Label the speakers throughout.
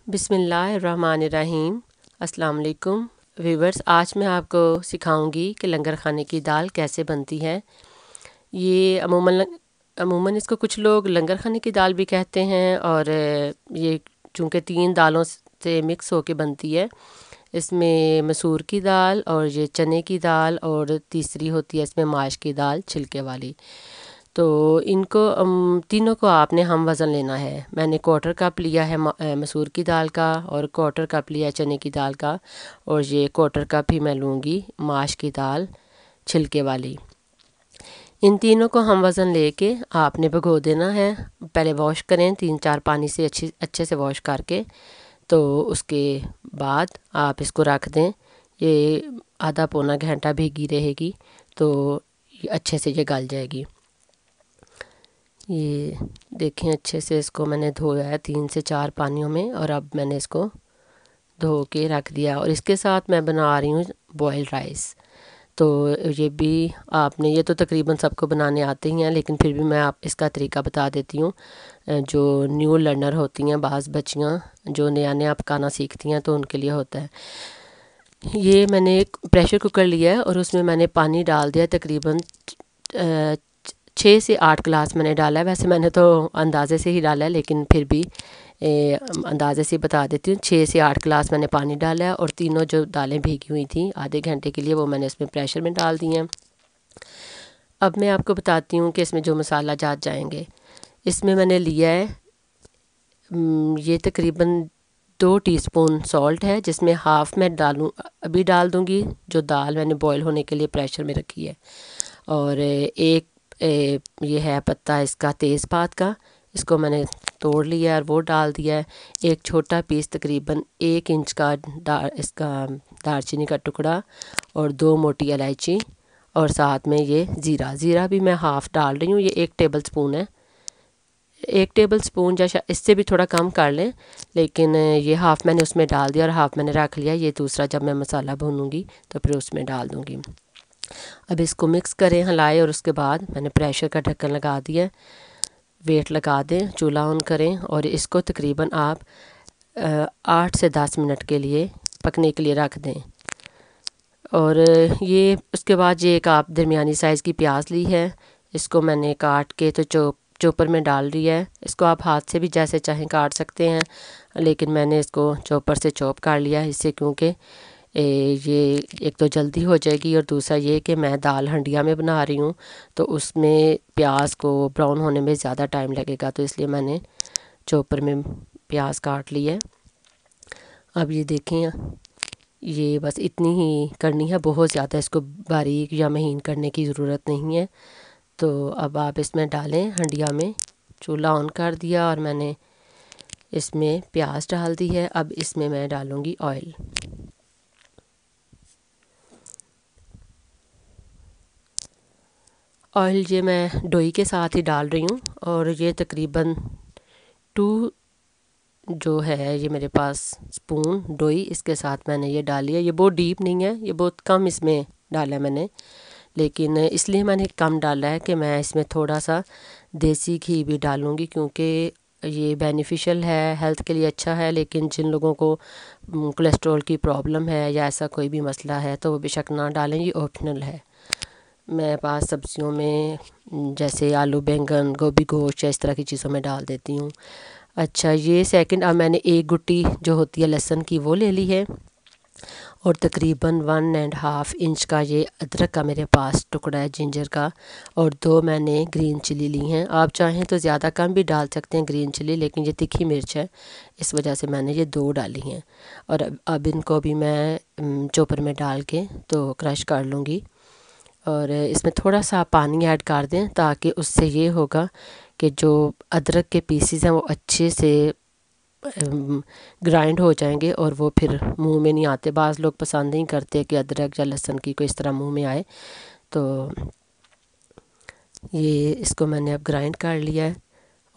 Speaker 1: बिस्मिल्लाहिर्रहमानिर्रहीम। अस्सलाम वालेकुम व्यूवर्स, आज मैं आपको सिखाऊंगी कि लंगर खाने की दाल कैसे बनती है। ये अमूमन इसको कुछ लोग लंगर खाने की दाल भी कहते हैं और ये चूँकि 3 दालों से मिक्स होके बनती है। इसमें मसूर की दाल और ये चने की दाल और तीसरी होती है इसमें माश की दाल छिलके वाली। तो इनको तीनों को आपने हम वज़न लेना है। मैंने क्वार्टर कप लिया है मसूर की दाल का और क्वार्टर कप लिया है चने की दाल का और ये क्वार्टर कप ही मैं लूँगी माश की दाल छिलके वाली। इन तीनों को हम वज़न लेके आपने भिगो देना है। पहले वॉश करें 3-4 पानी से अच्छे से वॉश करके। तो उसके बाद आप इसको रख दें। ये आधा पौना घंटा भीगी रहेगी तो अच्छे से ये गल जाएगी। ये देखें अच्छे से इसको मैंने धोया है 3 से 4 पानियों में और अब मैंने इसको धो के रख दिया। और इसके साथ मैं बना रही हूँ बॉयल्ड राइस। तो ये भी आपने ये तो तकरीबन सबको बनाने आते ही हैं, लेकिन फिर भी मैं आप इसका तरीका बता देती हूँ। जो न्यू लर्नर होती हैं, बाज़ बच्चियाँ जो नया नया पकाना सीखती हैं तो उनके लिए होता है। ये मैंने एक प्रेशर कुकर लिया है और उसमें मैंने पानी डाल दिया तकरीबन 6 से 8 गिलास मैंने डाला है। वैसे मैंने तो अंदाज़े से ही डाला है, लेकिन फिर भी अंदाज़े से बता देती हूँ। 6 से 8 गिलास मैंने पानी डाला है और तीनों जो दालें भीगी हुई थी आधे घंटे के लिए वो मैंने इसमें प्रेशर में डाल दी हैं। अब मैं आपको बताती हूँ कि इसमें जो मसाला जात जाएंगे। इसमें मैंने लिया है ये तकरीबन 2 टीस्पून सॉल्ट है, जिसमें हाफ़ मैं अभी डाल दूँगी जो दाल मैंने बॉयल होने के लिए प्रेशर में रखी है। और एक ये है पत्ता इसका तेज़पात का, इसको मैंने तोड़ लिया और वो डाल दिया है। एक छोटा पीस तकरीबन 1 इंच का इसका दालचीनी का टुकड़ा और 2 मोटी इलायची और साथ में ये ज़ीरा भी मैं हाफ़ डाल रही हूँ। ये 1 टेबल स्पून है। 1 टेबल स्पून या इससे भी थोड़ा कम कर लें, लेकिन ये हाफ़ मैंने उसमें डाल दिया और हाफ़ मैंने रख लिया। ये दूसरा जब मैं मसाला भूनूंगी तो फिर उसमें डाल दूँगी। अब इसको मिक्स करें, हिलाएं और उसके बाद मैंने प्रेशर का ढक्कन लगा दिया। वेट लगा दें, चूल्हा ऑन करें और इसको तकरीबन आप 8 से 10 मिनट के लिए पकने के लिए रख दें। और ये उसके बाद ये एक आप दरमियानी साइज़ की प्याज ली है, इसको मैंने काट के तो चॉपर में डाल दिया है। इसको आप हाथ से भी जैसे चाहें काट सकते हैं, लेकिन मैंने इसको चॉपर से चॉप कर लिया है इससे, क्योंकि ये एक तो जल्दी हो जाएगी और दूसरा ये कि मैं दाल हंडिया में बना रही हूँ तो उसमें प्याज को ब्राउन होने में ज़्यादा टाइम लगेगा, तो इसलिए मैंने चॉपर में प्याज काट ली है। अब ये देखें, ये बस इतनी ही करनी है, बहुत ज़्यादा इसको बारीक या महीन करने की ज़रूरत नहीं है। तो अब आप इसमें डालें हंडिया में। चूल्हा ऑन कर दिया और मैंने इसमें प्याज डाल दी है। अब इसमें मैं डालूँगी ऑयल। ऑयल ये मैं डोई के साथ ही डाल रही हूँ और ये तकरीबन 2 जो है ये मेरे पास स्पून डोई, इसके साथ मैंने ये डाली है। ये बहुत डीप नहीं है, ये बहुत कम इसमें डाला है मैंने, लेकिन इसलिए मैंने कम डाला है कि मैं इसमें थोड़ा सा देसी घी भी डालूँगी, क्योंकि ये बेनिफिशियल है, हेल्थ के लिए अच्छा है। लेकिन जिन लोगों को कोलेस्ट्रॉल की प्रॉब्लम है या ऐसा कोई भी मसला है तो वो बेशक ना डालें, ये ऑप्शनल है। मेरे पास सब्जियों में जैसे आलू, बैंगन, गोभी, गोश्त या इस तरह की चीज़ों में डाल देती हूँ। अच्छा, ये सेकंड, अब मैंने 1 गुट्टी जो होती है लहसुन की वो ले ली है और तकरीबन 1.5 इंच का ये अदरक का मेरे पास टुकड़ा है जिंजर का, और 2 मैंने ग्रीन चिली ली हैं। आप चाहें तो ज़्यादा कम भी डाल सकते हैं ग्रीन चिली, लेकिन ये तीखी मिर्च है इस वजह से मैंने ये 2 डाली हैं। और अब इनको भी मैं चॉपर में डाल के तो क्रश कर लूँगी। और इसमें थोड़ा सा पानी ऐड कर दें ताकि उससे ये होगा कि जो अदरक के पीसीज हैं वो अच्छे से ग्राइंड हो जाएंगे और वो फिर मुंह में नहीं आते। बाज़ लोग पसंद नहीं करते कि अदरक या लहसुन की कोई इस तरह मुंह में आए। तो ये इसको मैंने अब ग्राइंड कर लिया है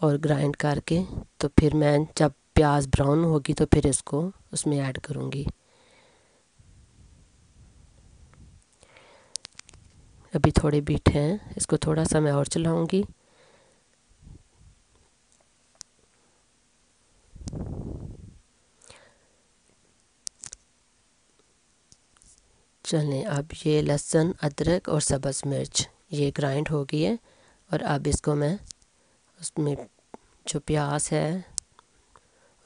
Speaker 1: और ग्राइंड करके तो फिर मैं जब प्याज ब्राउन होगी तो फिर इसको उसमें ऐड करूँगी। अभी थोड़े बीट हैं, इसको थोड़ा सा मैं और चलाऊँगी। चलें, अब ये लहसुन, अदरक और सब्ज़ मिर्च ये ग्राइंड हो गई है। और अब इसको मैं उसमें जो प्याज है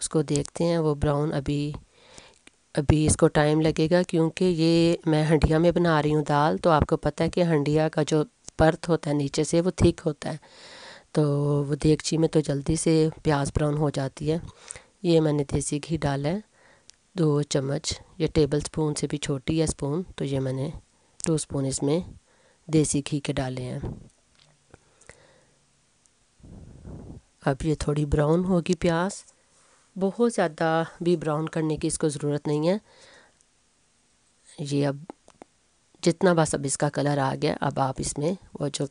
Speaker 1: उसको देखते हैं, वो ब्राउन अभी इसको टाइम लगेगा, क्योंकि ये मैं हंडिया में बना रही हूँ दाल। तो आपको पता है कि हंडिया का जो परत होता है नीचे से वो थिक होता है, तो वो देगची में तो जल्दी से प्याज ब्राउन हो जाती है। ये मैंने देसी घी डाला है 2 चम्मच, ये टेबल स्पून से भी छोटी है स्पून, तो ये मैंने 2 स्पून इसमें देसी घी के डाले हैं। अब ये थोड़ी ब्राउन होगी प्याज, बहुत ज़्यादा भी ब्राउन करने की इसको ज़रूरत नहीं है। ये अब जितना बस अब इसका कलर आ गया, अब आप इसमें वो जो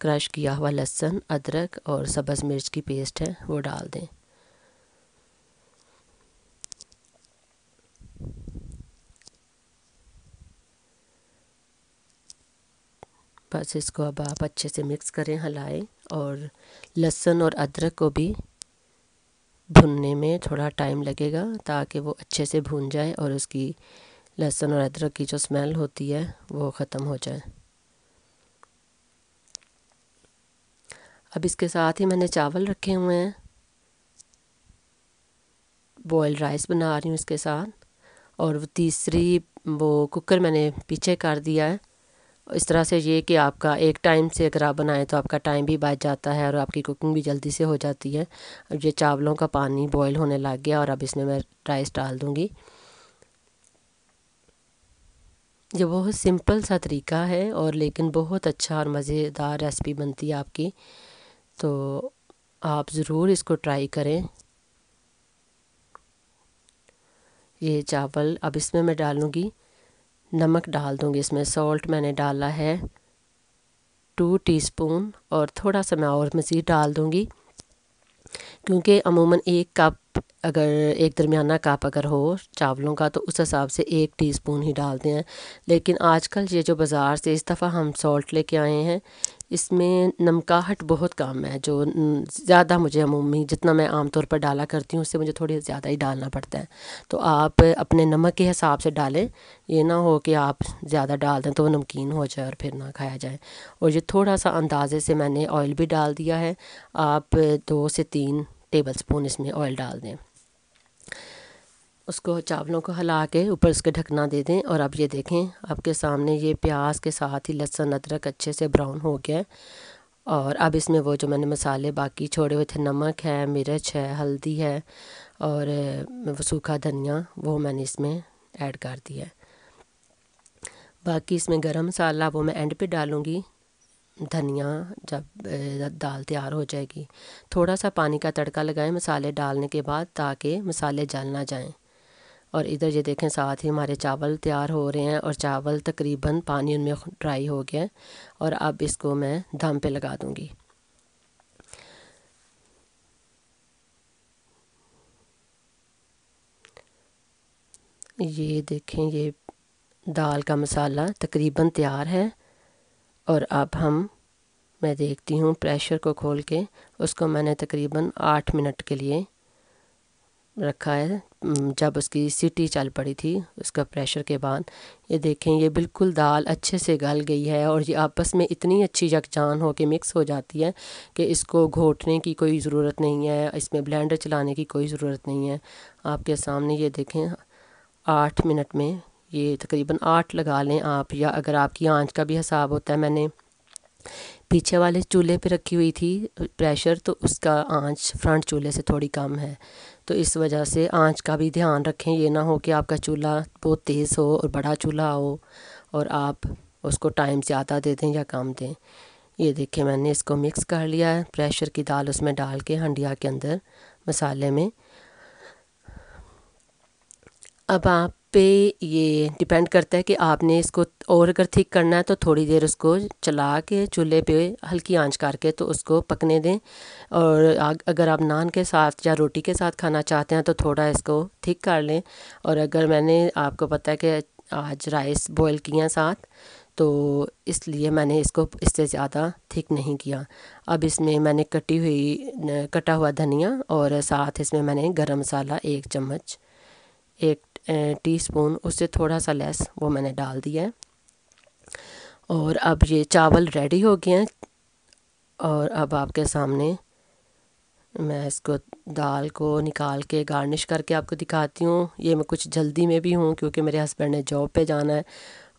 Speaker 1: क्रश किया हुआ लहसुन, अदरक और सब्ज़ मिर्च की पेस्ट है वो डाल दें। बस इसको अब आप अच्छे से मिक्स करें, हिलाएं। और लहसुन और अदरक को भी भुनने में थोड़ा टाइम लगेगा, ताकि वो अच्छे से भुन जाए और उसकी लहसुन और अदरक की जो स्मेल होती है वो ख़त्म हो जाए। अब इसके साथ ही मैंने चावल रखे हुए हैं, बॉयल्ड राइस बना रही हूँ इसके साथ। और तीसरी वो कुकर मैंने पीछे कर दिया है। इस तरह से ये कि आपका एक टाइम से अगर आप बनाएं तो आपका टाइम भी बच जाता है और आपकी कुकिंग भी जल्दी से हो जाती है। अब ये चावलों का पानी बॉयल होने लग गया और अब इसमें मैं राइस डाल दूँगी। ये बहुत सिंपल सा तरीका है और लेकिन बहुत अच्छा और मज़ेदार रेसिपी बनती है आपकी, तो आप ज़रूर इसको ट्राई करें। ये चावल अब इसमें मैं डालूँगी, नमक डाल दूँगी इसमें। सॉल्ट मैंने डाला है 2 टीस्पून और थोड़ा सा मैं और मज़ीद डाल दूँगी, क्योंकि अमूमन 1 कप अगर एक दरमियाना कप अगर हो चावलों का तो उस हिसाब से 1 टीस्पून ही डालते हैं। लेकिन आजकल ये जो बाज़ार से इस दफ़ा हम सॉल्ट लेके आए हैं, इसमें नमकाहट बहुत कम है। जो ज़्यादा मुझे अमूमी जितना मैं आमतौर पर डाला करती हूँ उससे मुझे थोड़ी ज़्यादा ही डालना पड़ता है। तो आप अपने नमक के हिसाब से डालें, ये ना हो कि आप ज़्यादा डाल दें तो वो नमकीन हो जाए और फिर ना खाया जाए। और ये थोड़ा सा अंदाज़े से मैंने ऑयल भी डाल दिया है, आप 2 से 3 टेबल स्पून इसमें ऑयल डाल दें। उसको चावलों को हिला के ऊपर उसके ढकना दे दें। और अब ये देखें आपके सामने ये प्याज के साथ ही लहसुन अदरक अच्छे से ब्राउन हो गया है। और अब इसमें वो जो मैंने मसाले बाकी छोड़े हुए थे, नमक है, मिर्च है, हल्दी है और वो सूखा धनिया, वो मैंने इसमें ऐड कर दिया है। बाकी इसमें गरम मसाला वो मैं एंड पे डालूँगी, धनिया जब दाल तैयार हो जाएगी। थोड़ा सा पानी का तड़का लगाएं मसाले डालने के बाद, ताकि मसाले जल ना जाएं। और इधर ये देखें साथ ही हमारे चावल तैयार हो रहे हैं और चावल तकरीबन पानी उनमें ड्राई हो गया है। और अब इसको मैं दम पे लगा दूंगी। ये देखें ये दाल का मसाला तकरीबन तैयार है। और अब मैं देखती हूँ प्रेशर को खोल के, उसको मैंने तकरीबन 8 मिनट के लिए रखा है। जब उसकी सीटी चल पड़ी थी उसका प्रेशर के बाद, ये देखें ये बिल्कुल दाल अच्छे से गल गई है और ये आपस में इतनी अच्छी यकजान हो के मिक्स हो जाती है कि इसको घोटने की कोई ज़रूरत नहीं है, इसमें ब्लेंडर चलाने की कोई ज़रूरत नहीं है। आपके सामने ये देखें 8 मिनट में, ये तकरीबन 8 लगा लें आप, या अगर आपकी आंच का भी हिसाब होता है, मैंने पीछे वाले चूल्हे पे रखी हुई थी प्रेशर, तो उसका आंच फ्रंट चूल्हे से थोड़ी कम है। तो इस वजह से आंच का भी ध्यान रखें, ये ना हो कि आपका चूल्हा बहुत तेज़ हो और बड़ा चूल्हा हो और आप उसको टाइम ज़्यादा दे दें या कम दें। ये देखिए मैंने इसको मिक्स कर लिया है, प्रेशर की दाल उसमें डाल के हंडिया के अंदर मसाले में। अब आप पे ये डिपेंड करता है कि आपने इसको और अगर थिक करना है तो थोड़ी देर उसको चला के चूल्हे पे हल्की आंच करके तो उसको पकने दें। और अगर आप नान के साथ या रोटी के साथ खाना चाहते हैं तो थोड़ा इसको थिक कर लें। और अगर मैंने आपको पता है कि आज राइस बॉयल किए हैं साथ, तो इसलिए मैंने इसको इससे ज़्यादा थिक नहीं किया। अब इसमें मैंने कटा हुआ धनिया और साथ इसमें मैंने गरम मसाला 1 चम्मच, एक टीस्पून, उससे थोड़ा सा लेस वो मैंने डाल दिया है। और अब ये चावल रेडी हो गए हैं और अब आपके सामने मैं इसको दाल को निकाल के गार्निश करके आपको दिखाती हूँ। ये मैं कुछ जल्दी में भी हूँ क्योंकि मेरे हस्बैंड ने जॉब पे जाना है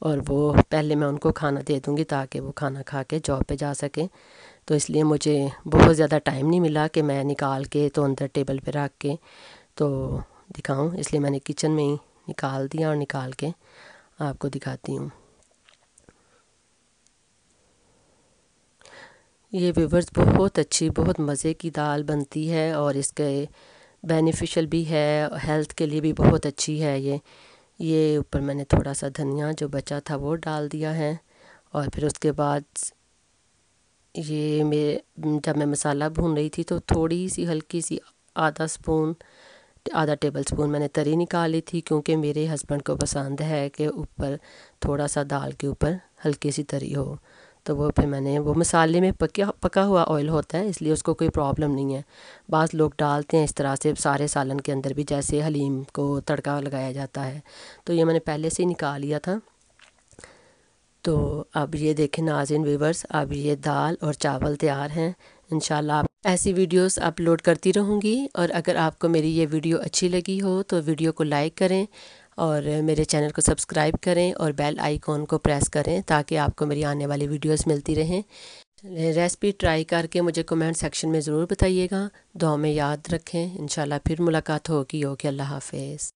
Speaker 1: और वो पहले मैं उनको खाना दे दूँगी ताकि वो खाना खा के जॉब पे जा सकें। तो इसलिए मुझे बहुत ज़्यादा टाइम नहीं मिला कि मैं निकाल के तो अंदर टेबल पे रख के तो दिखाऊं, इसलिए मैंने किचन में ही निकाल दिया और निकाल के आपको दिखाती हूँ। ये व्यूवर्स बहुत अच्छी, बहुत मज़े की दाल बनती है और इसके बेनिफिशियल भी है, हेल्थ के लिए भी बहुत अच्छी है। ये ऊपर मैंने थोड़ा सा धनिया जो बचा था वो डाल दिया है। और फिर उसके बाद ये जब मैं मसाला भून रही थी तो थोड़ी सी हल्की सी आधा टेबल स्पून मैंने तरी निकाली थी क्योंकि मेरे हस्बैंड को पसंद है कि ऊपर थोड़ा सा दाल के ऊपर हल्की सी तरी हो। तो वो फिर मैंने वो मसाले में पका हुआ ऑयल होता है इसलिए उसको कोई प्रॉब्लम नहीं है। बाज़ लोग डालते हैं इस तरह से सारे सालन के अंदर भी, जैसे हलीम को तड़का लगाया जाता है। तो ये मैंने पहले से ही निकाल लिया था। तो अब ये देखें नाज़रीन व्यूवर्स, अब ये दाल और चावल तैयार हैं। इंशाल्लाह ऐसी वीडियोस अपलोड करती रहूँगी। और अगर आपको मेरी ये वीडियो अच्छी लगी हो तो वीडियो को लाइक करें और मेरे चैनल को सब्सक्राइब करें और बेल आइकॉन को प्रेस करें ताकि आपको मेरी आने वाली वीडियोस मिलती रहें। रेसिपी ट्राई करके मुझे कमेंट सेक्शन में ज़रूर बताइएगा। दुआ में याद रखें। इंशाल्लाह फिर मुलाकात होगी। अल्लाह हाफ़िज़।